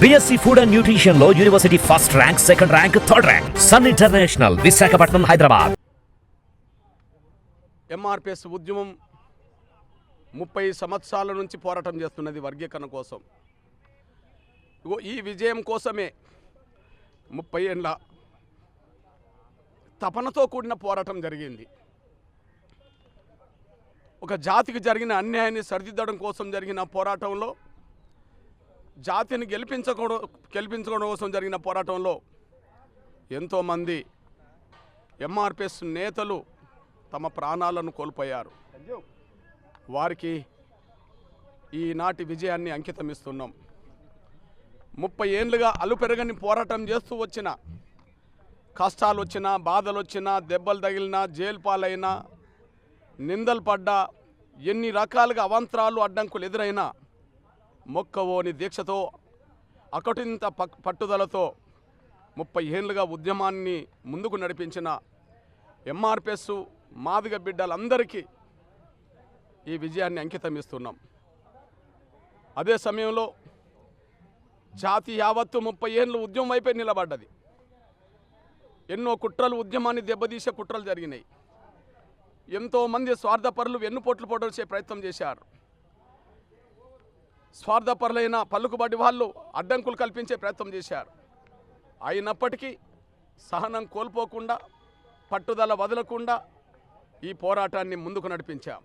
BSc Food and Nutrition లో university first rank, second rank, third rank. Sun International, Visakhapatnam, Hyderabad. MRPS ఉద్యమం 30 సంవత్సరాల నుంచి పోరాటం చేస్తున్నది వర్గీకరణ కోసం. ఈ విజయం కోసమే 30 ఏళ్ళ తపనతో కూడిన పోరాటం జరిగింది. ఒక జాతికి జరిగిన అన్యాయాన్ని సరిదిద్దడం కోసం జరిగిన పోరాటంలో, జాతిని గెలిపించుకోవడం కోసం జరిగిన పోరాటంలో ఎంతోమంది ఎంఆర్పిఎస్ నేతలు తమ ప్రాణాలను కోల్పోయారు. వారికి ఈనాటి విజయాన్ని అంకితం ఇస్తున్నాం. 30 ఏళ్ళుగా అలుపెరగని పోరాటం చేస్తూ వచ్చిన, కష్టాలు వచ్చినా, బాధలు వచ్చినా, దెబ్బలు తగిలినా, జైలు పాలైనా, నిందలు పడ్డా, ఎన్ని రకాలుగా అవాంతరాలు అడ్డంకులు ఎదురైనా మొక్కవోని దీక్షతో, అకటింత పట్టుదలతో 30 ఏళ్ళుగా ఉద్యమాన్ని ముందుకు నడిపించిన ఎంఆర్పిఎస్ మాదిగ బిడ్డలందరికీ ఈ విజయాన్ని అంకితం ఇస్తున్నాం. అదే సమయంలో జాతి యావత్తు 30 ఏళ్ళు ఉద్యమం వైపే నిలబడ్డది. ఎన్నో కుట్రలు, ఉద్యమాన్ని దెబ్బతీసే కుట్రలు జరిగినాయి. ఎంతోమంది స్వార్థపరులు వెన్నుపోట్లు పొడవచ్చే ప్రయత్నం చేశారు. స్వార్థపరులైన పలుకుబడి వాళ్ళు అడ్డంకులు కల్పించే ప్రయత్నం చేశారు. అయినప్పటికీ సహనం కోల్పోకుండా, పట్టుదల వదలకుండా ఈ పోరాటాన్ని ముందుకు నడిపించాం.